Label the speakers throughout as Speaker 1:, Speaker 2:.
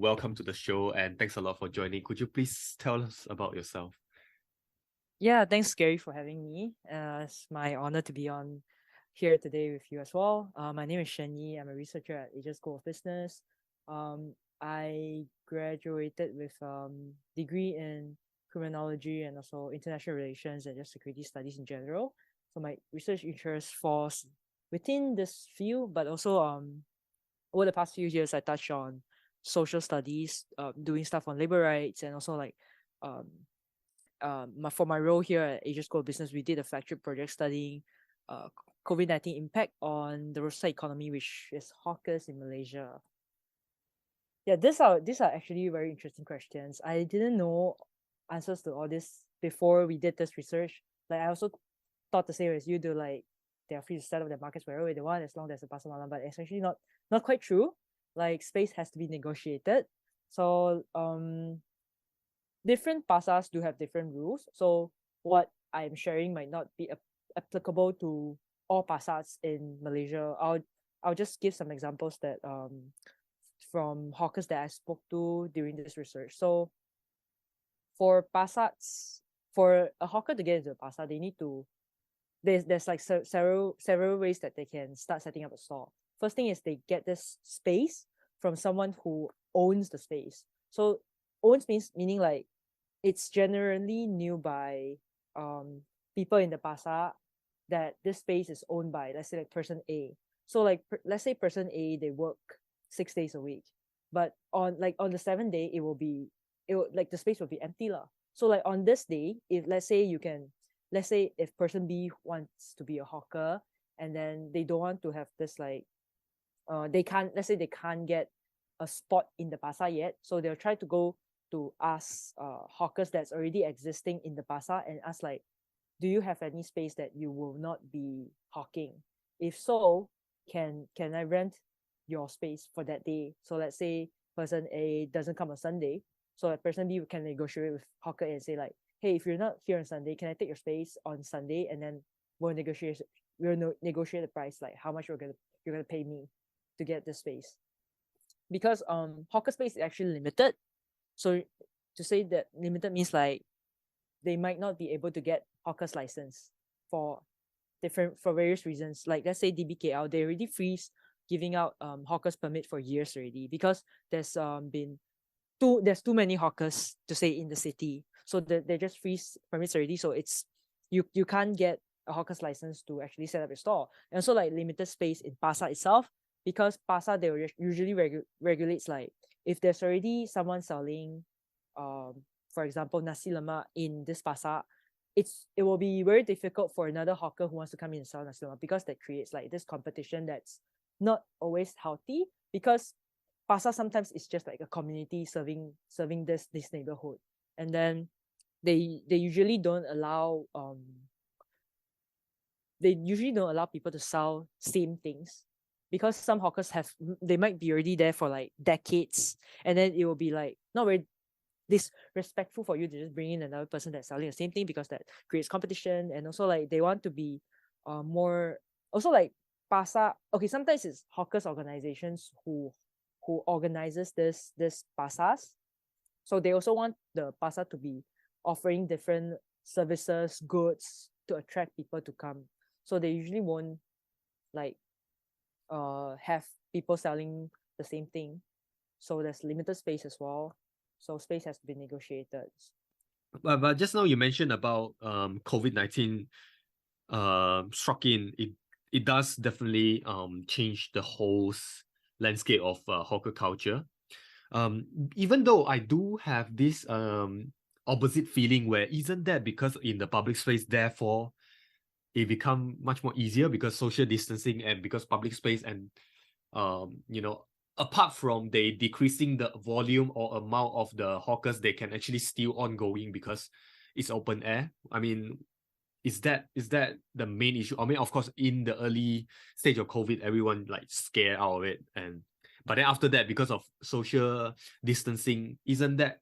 Speaker 1: welcome to the show and thanks a lot for joining. Could you please tell us about yourself?
Speaker 2: Yeah, thanks, Gary, for having me. It's my honor to be on here today with you as well. My name is Shen Yi. I'm a researcher at Asia School of Business. I graduated with degree in criminology and also international relations and just security studies in general. So my research interest falls within this field, but also over the past few years, I touched on social studies, doing stuff on labor rights, and also like um, for my role here at Asia School of Business, we did a flagship project studying COVID-19 impact on the roadside economy, which is hawkers in Malaysia. Yeah, these are actually very interesting questions. I didn't know answers to all this before we did this research. Like I also thought the same as you do, like they are free to set up their markets wherever they want as long as the pasar malam, but it's actually not quite true. Like space has to be negotiated. So different pasars do have different rules. So what I'm sharing might not be applicable to all pasars in Malaysia. I'll just give some examples that from hawkers that I spoke to during this research. So for pasars, for a hawker to get into a pasar, they need to there's like several ways that they can start setting up a store. First thing is they get this space from someone who owns the space. So owns meaning like it's generally knew by people in the pasar that this space is owned by, let's say, like person A. So like let's say person A, they work 6 days a week, but on the seventh day like the space will be empty lah. So like on this day, if let's say if person B wants to be a hawker and then they don't want to have this like they can't get a spot in the pasar yet, so they'll try to go to ask hawkers that's already existing in the pasar and ask like, do you have any space that you will not be hawking? If so, can I rent your space for that day? So let's say person A doesn't come on Sunday, so that person B can negotiate with hawker and say like, hey, if you're not here on Sunday, can I take your space on Sunday? And then we'll negotiate the price, like how much you're gonna pay me to get this space. Because hawker space is actually limited. So to say that limited means like they might not be able to get hawker's license for various reasons. Like let's say DBKL, they already freeze giving out hawkers permit for years already because there's too many hawkers to say in the city. So they just freeze permits already. So it's you can't get a hawker's license to actually set up a store. And also like limited space in pasar itself, because pasar they usually regulates like if there's already someone selling for example nasi lemak in this pasar, it will be very difficult for another hawker who wants to come in and sell nasi lemak, because that creates like this competition that's not always healthy, because pasar sometimes it's just like a community serving this neighborhood, and then they usually don't allow people to sell same things, because some hawkers they might be already there for like decades, and then it will be like not very disrespectful for you to just bring in another person that's selling the same thing, because that creates competition. And also like they want to be more also like pasar. Okay, sometimes it's hawkers organizations who organizes this pasars, so they also want the pasar to be offering different services, goods to attract people to come. So they usually won't like have people selling the same thing. So there's limited space as well. So space has to be negotiated.
Speaker 1: But just now you mentioned about COVID-19 struck in. It does definitely change the whole landscape of hawker culture. Even though I do have this opposite feeling where isn't that because in the public space, therefore it become much more easier because social distancing and because public space, and apart from they decreasing the volume or amount of the hawkers, they can actually still ongoing because it's open air. I mean, is that the main issue? I mean, of course, in the early stage of COVID, everyone like scared out of it, but then after that, because of social distancing, isn't that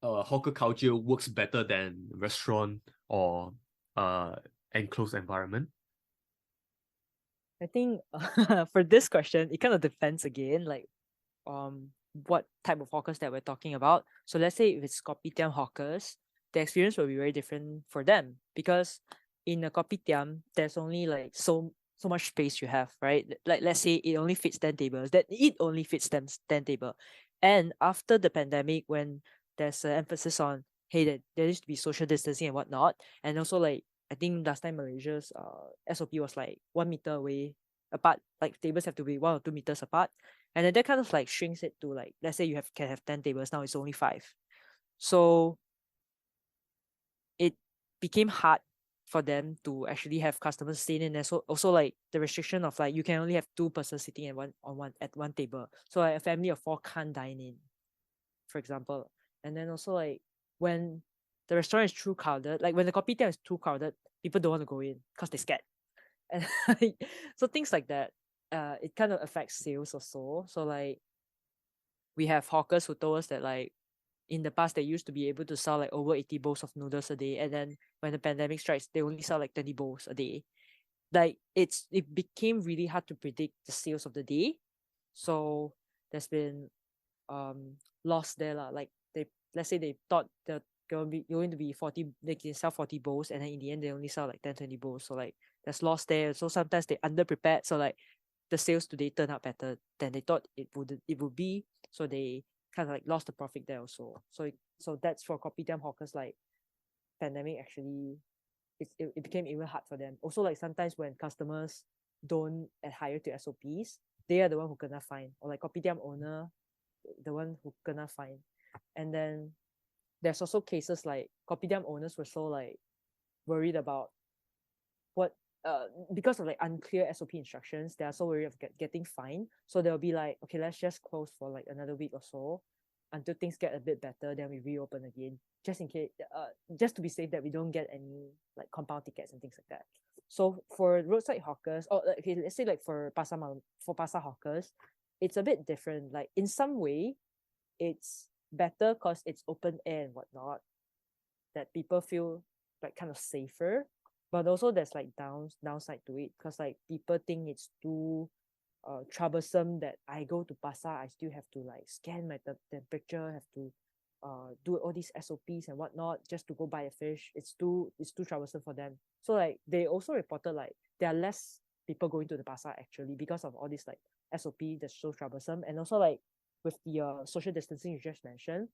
Speaker 1: hawker culture works better than restaurant or enclosed environment?
Speaker 2: I think for this question, it kind of depends again. Like what type of hawkers that we're talking about. So let's say if it's kopitiam hawkers, the experience will be very different for them, because in a kopitiam, there's only like so much space you have, right? Like let's say it only fits 10 tables, that it only fits 10 table. And after the pandemic, when there's an emphasis on, hey, there needs to be social distancing and whatnot, and also like I think last time Malaysia's SOP was like 1 meter away apart, like tables have to be 1 or 2 meters apart. And then that kind of like shrinks it to, like, let's say you can have 10 tables, now it's only 5. So it became hard for them to actually have customers staying in there. So also like the restriction of like you can only have 2 persons sitting at one table. So like a family of 4 can't dine in, for example. And then also like when the restaurant is too crowded, like when the kopitiam is too crowded, people don't want to go in because they're scared. And so things like that, it kind of affects sales also. So like we have hawkers who told us that like in the past they used to be able to sell like over 80 bowls of noodles a day, and then when the pandemic strikes, they only sell like 20 bowls a day. Like it became really hard to predict the sales of the day. So there's been loss there lah. Like let's say they thought that going to be 40, they can sell 40 bowls, and then in the end they only sell like 10-20 bowls. So like there's loss there. So sometimes they under prepared, so like the sales today turn out better than they thought it would be. So they kind of like lost the profit there also. So that's for kopitiam hawkers. Like pandemic actually, it became even hard for them. Also like sometimes when customers don't adhere to SOPs, they are the one who kena fine, or like kopitiam owner, the one who kena fine. And then there's also cases like kopitiam owners were so like worried about what because of like unclear SOP instructions, they are so worried of getting fined. So they'll be like, okay, let's just close for like another week or so until things get a bit better, then we reopen again, just in case, just to be safe that we don't get any like compound tickets and things like that. So for roadside hawkers, or okay, let's say like for pasar malam, for pasar hawkers, it's a bit different. Like in some way, it's better because it's open air and whatnot, that people feel like kind of safer. But also there's like downside to it, because like people think it's too troublesome that I go to pasar, I still have to like scan my temperature, have to do all these SOPs and whatnot just to go buy a fish. It's too troublesome for them. So like they also reported like there are less people going to the pasar actually because of all this like SOP that's so troublesome. And also like with the social distancing you just mentioned,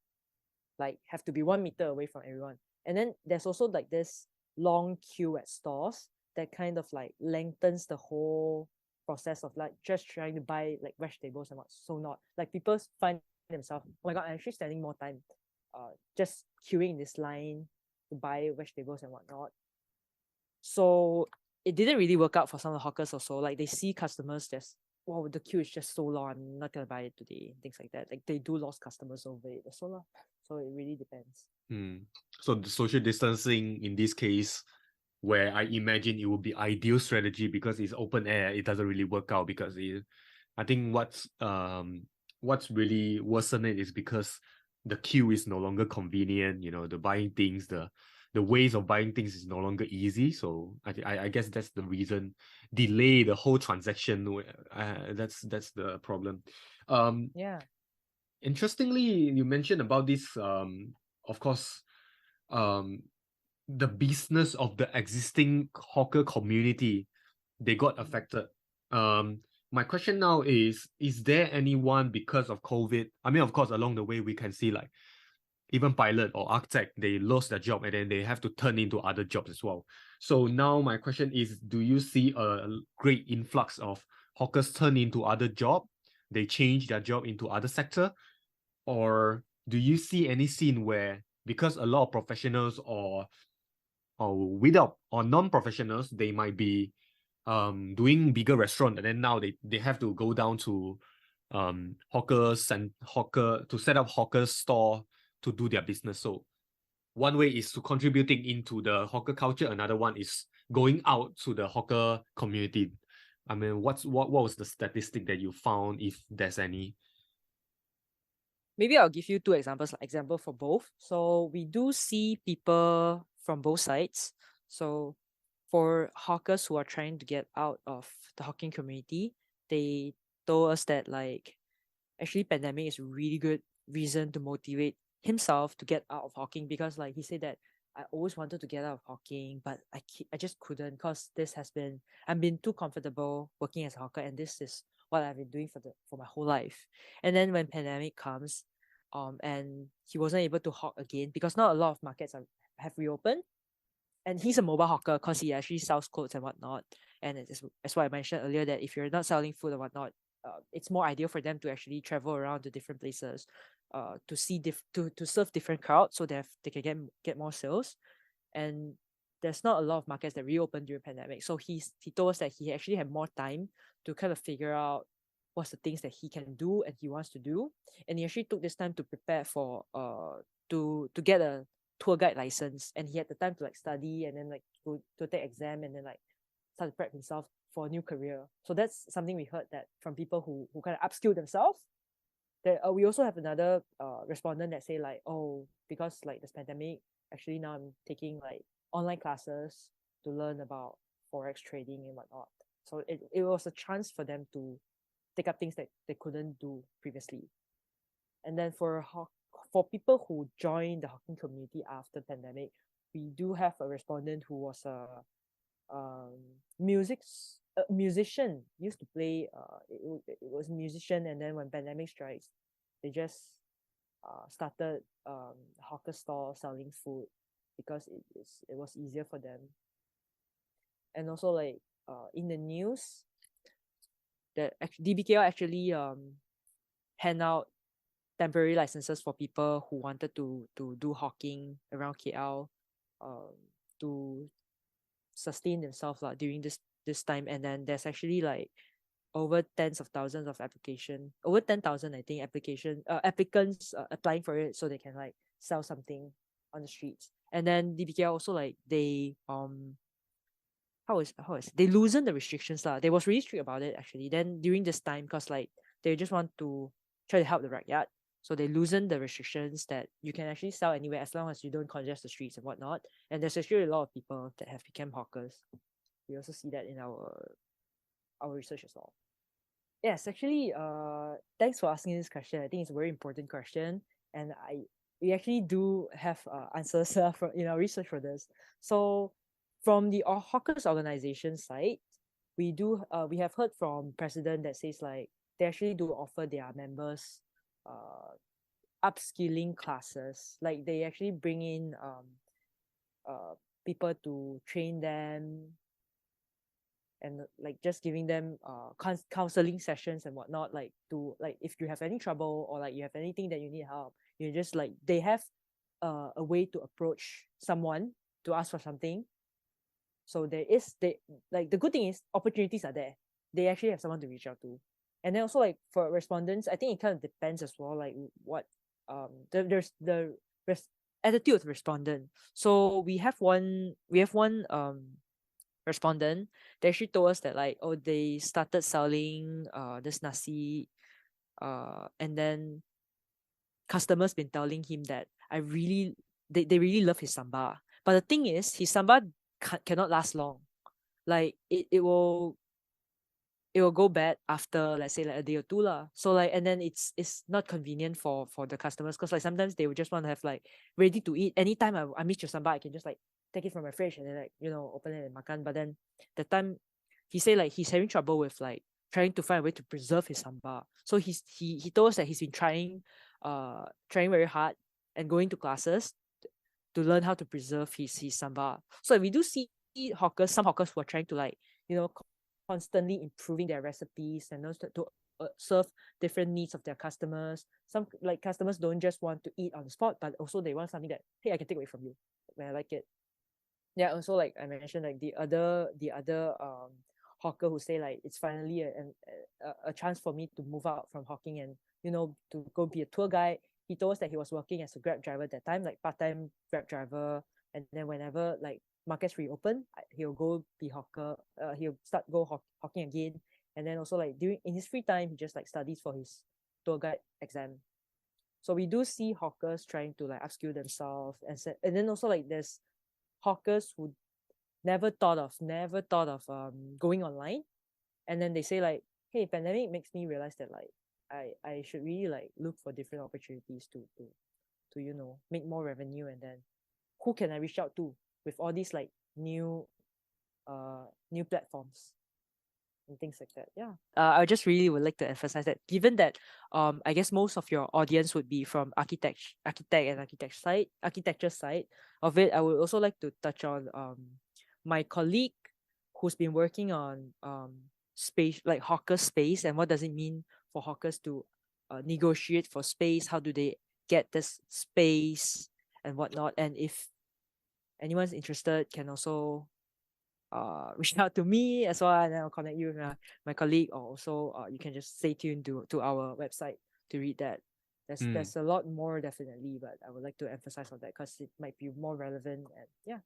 Speaker 2: like have to be 1 meter away from everyone. And then there's also like this long queue at stores that kind of like lengthens the whole process of like just trying to buy like vegetables and what. So not like people find themselves, oh my god, I'm actually spending more time just queuing in this line to buy vegetables and whatnot. So it didn't really work out for some of the hawkers also. Like they see customers just, wow, the queue is just so long, I'm not gonna buy it today, things like that. Like they do lose customers over it also. So it really depends.
Speaker 1: So the social distancing in this case, where I imagine it would be ideal strategy because it's open air, it doesn't really work out because I think what's really worsened it is because the queue is no longer convenient. You know, the buying things, the ways of buying things is no longer easy. So I guess that's the reason, delay the whole transaction. That's the problem.
Speaker 2: Yeah.
Speaker 1: Interestingly, you mentioned about this. Of course, the business of the existing hawker community, they got affected. My question now is there anyone because of COVID? I mean, of course, along the way we can see like even pilot or architect, they lost their job and then they have to turn into other jobs as well. So now my question is, do you see a great influx of hawkers turn into other job? They change their job into other sector? Or do you see any scene where because a lot of professionals or without or non-professionals, they might be doing bigger restaurant and then now they have to go down to hawkers and hawker to set up hawker store to do their business. So one way is to contributing into the hawker culture, another one is going out to the hawker community. I mean, what was the statistic that you found, if there's any?
Speaker 2: Maybe I'll give you 2 examples, example for both. So we do see people from both sides. So for hawkers who are trying to get out of the hawking community, they told us that like actually pandemic is a really good reason to motivate himself to get out of hawking, because like he said that I always wanted to get out of hawking, but I just couldn't, because I've been too comfortable working as a hawker, and this is what I've been doing for my whole life. And then when pandemic comes, and he wasn't able to hawk again because not a lot of markets have reopened, and he's a mobile hawker because he actually sells clothes and whatnot. And that's why I mentioned earlier that if you're not selling food and whatnot, it's more ideal for them to actually travel around to different places, to see to serve different crowds, so they can get more sales. And there's not a lot of markets that reopened during pandemic, so he told us that he actually had more time to kind of figure out what's the things that he can do and he wants to do. And he actually took this time to prepare for to get a tour guide license, and he had the time to like study and then like go to take exam and then like start to prep himself for a new career. So that's something we heard that from people who kind of upskill themselves. That we also have another respondent that say like, oh, because like this pandemic, actually now I'm taking like online classes to learn about forex trading and whatnot. So it was a chance for them to take up things that they couldn't do previously. And then for people who joined the hawking community after pandemic, we do have a respondent who was a musician, used to play it was a musician, and then when pandemic strikes, they just started hawker store selling food because it was easier for them. And also like in the news that DBKL actually hand out temporary licenses for people who wanted to do hawking around KL, to sustain themselves during this time. And then there's actually like over tens of thousands of over 10,000 I think applicants applying for it, so they can like sell something on the streets. And then DBKL also like they they loosen the restrictions They was really strict about it actually. Then during this time, because like they just want to try to help the rakyat, so they loosen the restrictions that you can actually sell anywhere as long as you don't congest the streets and whatnot. And there's actually a lot of people that have become hawkers. We also see that in our research as well. Yes, actually, thanks for asking this question. I think it's a very important question, and we actually do have answers in our research for this. So, from the hawkers organization side, we have heard from president that says like they actually do offer their members upskilling classes. Like they actually bring in people to train them, and like just giving them counseling sessions and whatnot, like to like if you have any trouble or like you have anything that you need help, you just like they have a way to approach someone to ask for something. So they like the good thing is opportunities are there. They actually have someone to reach out to. And then also like for respondents, I think it kind of depends as well, like what there's the attitude of the respondent. So we have one respondent. They actually told us that like, oh, they started selling this nasi, and then customers been telling him that they really love his samba. But the thing is, his samba cannot last long. Like it will go bad after, let's say, like a day or two lah. So like, and then it's not convenient for the customers, because like sometimes they would just want to have like ready to eat anytime. I miss your samba, I can just like take it from my fridge and then like open it and makan. But then the time he say like he's having trouble with like trying to find a way to preserve his samba. So he told us that he's been trying very hard and going to classes to learn how to preserve his samba. So we do see some hawkers who are trying to like constantly improving their recipes and also to serve different needs of their customers. Some like customers don't just want to eat on the spot, but also they want something that, hey, I can take away from you when I like it. Yeah, also like I mentioned, like the other hawker who say like it's finally a chance for me to move out from hawking and to go be a tour guide. He told us that he was working as a Grab driver at that time, like part-time Grab driver, and then whenever like markets reopen, he'll go be hawker. He'll start hawking again, and then also like in his free time, he just like studies for his tour guide exam. So we do see hawkers trying to like upskill themselves, and then also like there's hawkers who never thought of going online, and then they say like, hey, pandemic makes me realize that like I should really like look for different opportunities to make more revenue, and then who can I reach out to with all these like new platforms and things like that. Yeah. I just really would like to emphasize that, given that I guess most of your audience would be from architecture side of it, I would also like to touch on my colleague who's been working on space, like hawker space, and what does it mean for hawkers to negotiate for space, how do they get this space and whatnot. And if anyone's interested, can also reach out to me as well, and then I'll connect you with my colleague, or also you can just stay tuned to our website to read that. There's a lot more, definitely, but I would like to emphasize on that because it might be more relevant. And yeah,